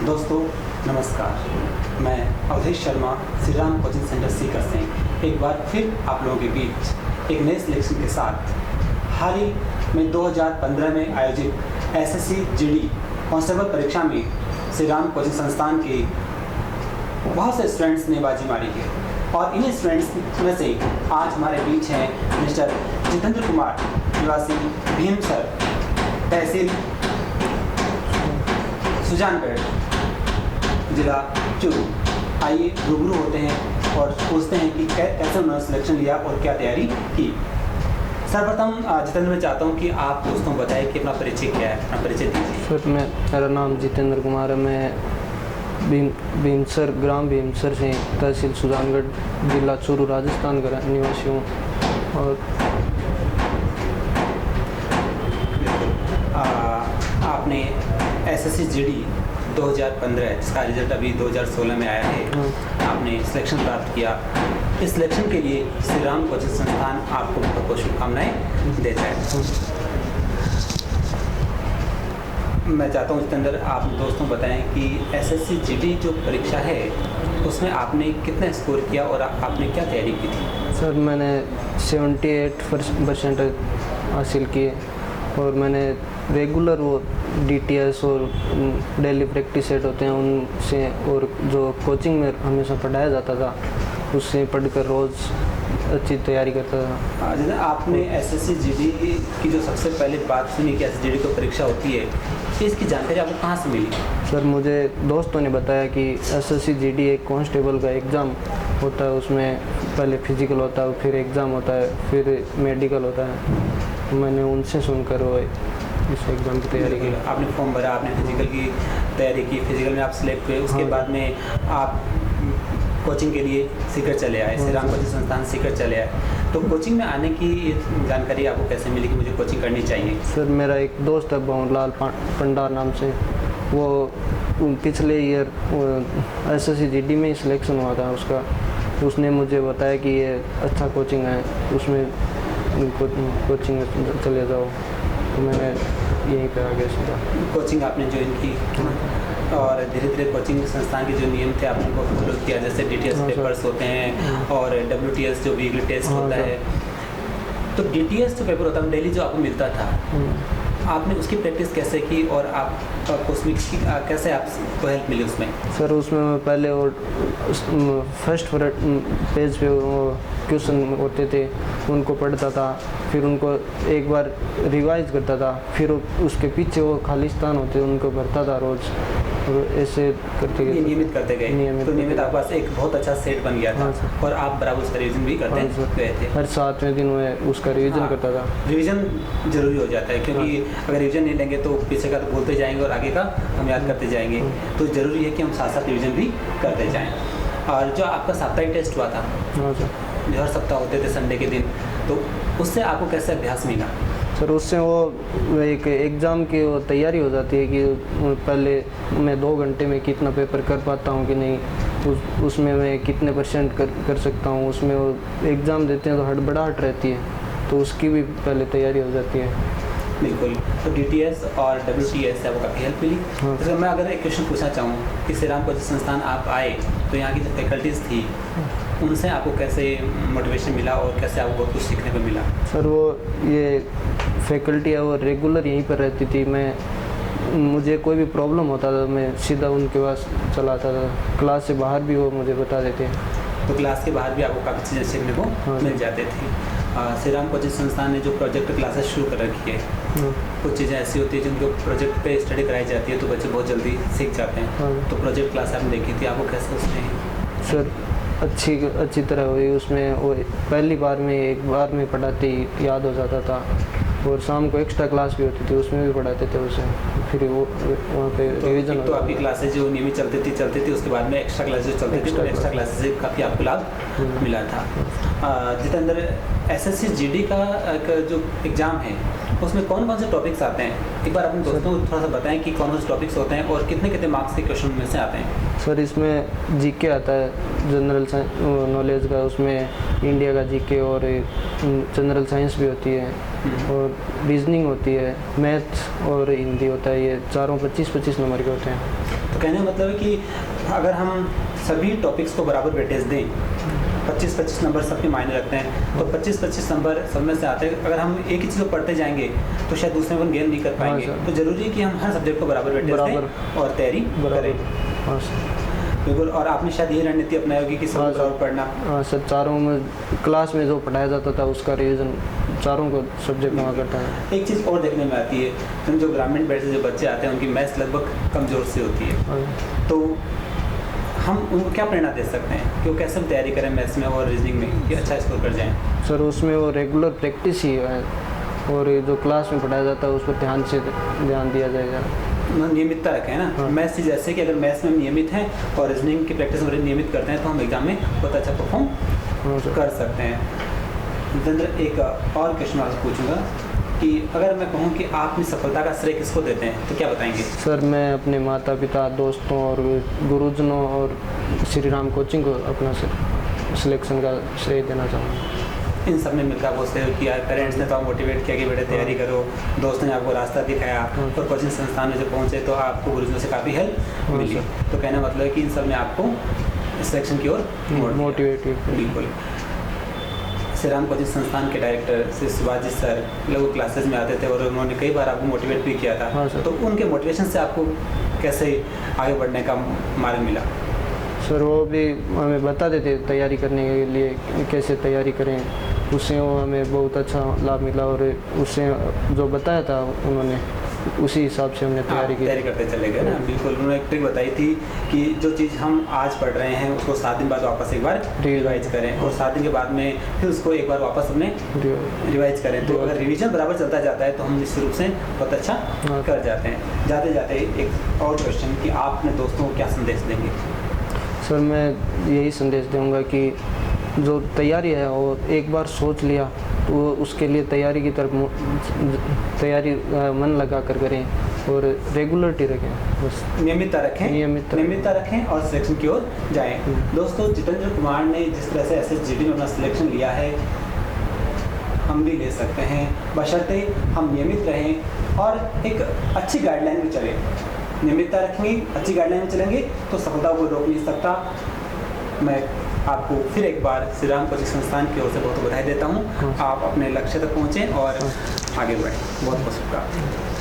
दोस्तों नमस्कार, मैं अवधेश शर्मा श्री राम कोचिंग सेंटर सीकर से एक बार फिर आप लोगों के बीच एक नए सिलेक्शन के साथ हाल ही में 2015 में आयोजित एसएससी जीडी कांस्टेबल परीक्षा में श्री राम कोचिंग संस्थान के बहुत से स्टूडेंट्स ने बाजी मारी है और इन्हीं स्टूडेंट्स में से आज हमारे बीच हैं मिस्टर जितेंद्र कुमार निवासी भीमसर तहसील सुजानगढ़ जिला चूरू। आइए रूबरू होते हैं और पूछते हैं कि कैसे उन्होंने सिलेक्शन लिया और क्या तैयारी की। सर्वप्रथम जितेंद्र, मैं चाहता हूं कि आप दोस्तों बताएं कि अपना परिचय क्या है, अपना परिचय दीजिए। सर, मेरा नाम जितेंद्र कुमार है। मैं भीमसर ग्राम भीमसर से तहसील सुजानगढ़ जिला चूरू राजस्थान का निवासी हूँ। और आपने एसएससी जीडी 2015 जिसका रिजल्ट अभी 2016 में आया है, आपने सिलेक्शन प्राप्त किया। इस सिलेक्शन के लिए श्री राम कोचिंग संस्थान आपको बहुत बहुत शुभकामनाएं देता है। मैं चाहता हूँ जितेंद्र, आप दोस्तों बताएं कि एसएससी जीडी जो परीक्षा है उसमें आपने कितना स्कोर किया और आपने क्या तैयारी की थी? सर, मैंने 78% हासिल किए और मैंने रेगुलर वो डीटीएस और डेली प्रैक्टिस सेट होते हैं उनसे, और जो कोचिंग में हमेशा पढ़ाया जाता था उससे पढ़कर रोज़ अच्छी तैयारी करता था। जैसे आपने एसएससी जीडी की जो सबसे पहले बात सुनी कि एसएससी जीडी को परीक्षा होती है, इसकी जानकारी आपको कहाँ से मिली? सर, मुझे दोस्तों ने बताया कि एसएससी जीडी एक कांस्टेबल का एग्ज़ाम होता है। उसमें पहले फिजिकल होता है, फिर एग्ज़ाम होता है, फिर मेडिकल होता है। मैंने उनसे सुनकर वो इस एग्ज़ाम की तैयारी की। आपने फॉर्म भरा, आपने फिजिकल की तैयारी की, फिजिकल में आप सिलेक्ट हुए, उसके बाद में आप कोचिंग के लिए सीकर चले आए, श्री राम कोचिंग संस्थान सीकर चले आए। तो कोचिंग में आने की जानकारी आपको कैसे मिली कि मुझे कोचिंग करनी चाहिए? सर, मेरा एक दोस्त है भंवरलाल पंडार नाम से, वो पिछले ईयर एसएससी जीडी में ही सिलेक्शन हुआ था उसका। उसने मुझे बताया कि ये अच्छा कोचिंग है, उसमें कोचिंग में चले जाओ। तो मैंने यहीं पे आ गया सीधा। कोचिंग आपने ज्वाइन की और धीरे धीरे कोचिंग संस्थान के जो नियम थे आपने उनको फॉलो किया, जैसे डीटीएस पेपर्स होते हैं और डब्ल्यूटीएस जो वीकली टेस्ट होता है। तो डीटीएस जो पेपर होता है डेली जो आपको मिलता था, आपने उसकी प्रैक्टिस कैसे की और आपको उसमें कैसे आपको हेल्प मिली उसमें? सर, उसमें मैं पहले वो फर्स्ट पेज पे वो क्वेश्चन होते थे उनको पढ़ता था, फिर उनको एक बार रिवाइज करता था, फिर उसके पीछे वो खाली स्थान होते उनको भरता था रोज़, और ऐसे करते गए नियमित करते गए। तो नियमित आपके पास एक बहुत अच्छा सेट बन गया था। और आप बराबर उसका रिवीजन भी करते गए थे? हर 7वें दिन में उसका रिवीजन करता था। रिवीजन जरूरी हो जाता है, क्योंकि अगर रिवीजन नहीं लेंगे तो पीछे का तो भूलते जाएंगे और आगे का हम याद करते जाएंगे। तो ज़रूरी है कि हम साथ साथ रिवीजन भी करते जाएँ। और जो आपका साप्ताहिक टेस्ट हुआ था, जो हर सप्ताह होते थे संडे के दिन, तो उससे आपको कैसे अभ्यास मिला? सर, उससे वो एक एग्ज़ाम की वो तैयारी हो जाती है कि पहले मैं 2 घंटे में कितना पेपर कर पाता हूँ कि नहीं, उसमें मैं कितने % कर सकता हूँ। उसमें वो एग्ज़ाम देते हैं तो हड़बड़ाहट रहती है, तो उसकी भी पहले तैयारी हो जाती है। बिल्कुल। तो डीटीएस और डब्ल्यूटीएस से आपको काफ़ी हेल्प मिली। जैसे मैं अगर एक क्वेश्चन पूछना चाहूँ कि श्री राम कोचिंग संस्थान आप आए तो यहाँ की जो फैकल्टीज़ थी उनसे आपको कैसे मोटिवेशन मिला और कैसे आपको बहुत कुछ सीखने को मिला? सर, वो ये फैकल्टी है वो रेगुलर यहीं पर रहती थी। मुझे कोई भी प्रॉब्लम होता था मैं सीधा उनके पास चला आता था। क्लास से बाहर भी वो मुझे बता देते हैं। तो क्लास के बाहर भी आपको काफ़ी चीज़ें सीखने को मिल जाते थे। श्री राम कोचिंग संस्थान ने जो प्रोजेक्ट क्लासेस शुरू कर रखी है, कुछ चीज़ें ऐसी होती है जिनको प्रोजेक्ट पे स्टडी कराई जाती है तो बच्चे बहुत जल्दी सीख जाते हैं। तो प्रोजेक्ट क्लास आपने देखी थी, आपको कैसे उसमें? सर, अच्छी तरह हुई। उसमें वो पहली बार में एक बार में पढ़ाते ही याद हो जाता था, और शाम को एक्स्ट्रा क्लास भी होती थी उसमें भी पढ़ाते थे उसे, फिर वो वहाँ पे रिवीजन। तो आपकी क्लासेज जो नियमित चलती थी उसके बाद में एक्स्ट्रा क्लासेज चलती थी, तो एक्स्ट्रा क्लासेज से काफ़ी आपको लाभ मिला था। जितेंद्र, एसएससी जीडी का जो एग्ज़ाम है उसमें कौन कौन से टॉपिक्स आते हैं, एक बार अपने दोस्तों को थोड़ा सा बताएं कि कौन कौन से टॉपिक्स होते हैं और कितने कितने मार्क्स के क्वेश्चन में से आते हैं। सर इसमें जीके आता है, जनरल नॉलेज का, उसमें इंडिया का जीके और जनरल साइंस भी होती है और रीजनिंग होती है, मैथ और हिंदी होता है। ये चारों 25-25 नंबर के होते हैं। तो कहने का मतलब है कि अगर हम सभी टॉपिक्स को बराबर वेटेज दें, 25-25 नंबर सबके मायने रखते हैं, तो 25-25 नंबर सब में से आते हैं। अगर हम एक ही चीज़ को पढ़ते जाएंगे तो शायद दूसरे को गेन नहीं कर पाएंगे। तो ज़रूरी है कि हम हर सब्जेक्ट को बराबर वेटेज दें और तैयारी करें। हाँ सर, बिल्कुल। और आपने शायद ये रणनीति अपनाई होगी कि सब बराबर पढ़ना। हाँ सर, चारों में क्लास में जो पढ़ाया जाता था उसका रिवीजन चारों को सब्जेक्ट में करता है। एक चीज़ और देखने में आती है, तो जो ग्रामीण बेल्ट से जो बच्चे आते हैं उनकी मैथ्स लगभग कमज़ोर से होती है, तो हम उनको क्या प्रेरणा दे सकते हैं कि वो कैसे तैयारी करें मैथ्स में और रीजनिंग में कि अच्छा स्कोर कर जाएं? सर उसमें वो रेगुलर प्रैक्टिस ही है और जो क्लास में पढ़ाया जाता है उस पर ध्यान दिया जाएगा। नियमितता रखें ना। हाँ। मैथ्स से जैसे कि अगर मैथ्स में हम नियमित हैं और रीजनिंग की प्रैक्टिस में नियमित करते हैं तो हम एग्जाम में बहुत अच्छा परफॉर्म कर सकते हैं। जितेंद्र, एक और क्वेश्चन आपसे पूछूंगा कि अगर मैं कहूँ कि आप अपनी सफलता का श्रेय किसको देते हैं तो क्या बताएंगे? सर मैं अपने माता पिता, दोस्तों और गुरुजनों और श्री राम कोचिंग को अपना सिलेक्शन का श्रेय देना चाहूँगा। इन सब ने मिलकर आपको सहयोग किया, पेरेंट्स ने तो आपको मोटिवेट किया कि बेटे तैयारी करो, दोस्तों ने आपको रास्ता दिखाया और कोचिंग संस्थान में जब पहुँचे तो आपको गुरुजनों से काफ़ी हेल्प मिली। तो कहने का मतलब है कि इन सब ने आपको सिलेक्शन की ओर मोटिवेट। बिल्कुल। श्री राम कोचिंग संस्थान के डायरेक्टर श्री शिवाजी सर लोग क्लासेस में आते थे और उन्होंने कई बार आपको मोटिवेट भी किया था। हाँ सर। तो उनके मोटिवेशन से आपको कैसे आगे बढ़ने का मार्ग मिला? सर वो भी हमें बताते थे तैयारी करने के लिए कैसे तैयारी करें, उससे वो हमें बहुत अच्छा लाभ मिला और उससे जो बताया था उन्होंने उसी हिसाब से हमने तैयारी करते चले गए ना। बिल्कुल। उन्होंने एक ट्रिक बताई थी कि जो चीज़ हम आज पढ़ रहे हैं उसको 7 दिन बाद वापस एक बार रिवाइज करें और 7 दिन के बाद में फिर उसको एक बार वापस अपने रिवाइज करें। तो अगर रिवीजन बराबर चलता जाता है तो हम निश्चित रूप से बहुत अच्छा कर जाते हैं। जाते जाते एक और क्वेश्चन कि आप अपने दोस्तों को क्या संदेश देंगे? सर मैं यही संदेश दूंगा कि जो तैयारी है वो एक बार सोच लिया तो उसके लिए तैयारी की तरफ मन लगा कर करें और रेगुलरिटी रखें, बस नियमितता रखें और सिलेक्शन की ओर जाएं। दोस्तों, जितेंद्र कुमार ने जिस तरह से SSGD में अपना सिलेक्शन लिया है हम भी ले सकते हैं, बशर्ते हम नियमित रहें और एक अच्छी गाइडलाइन में चलें। नियमितता रखेंगे, अच्छी गाइडलाइन में चलेंगे तो सफलता को रोक नहीं सकता। मैं आपको फिर एक बार श्री राम कोचिंग संस्थान की ओर से बहुत बधाई देता हूँ। आप अपने लक्ष्य तक पहुँचें और आगे बढ़ें। बहुत बहुत शुभकामनाएं।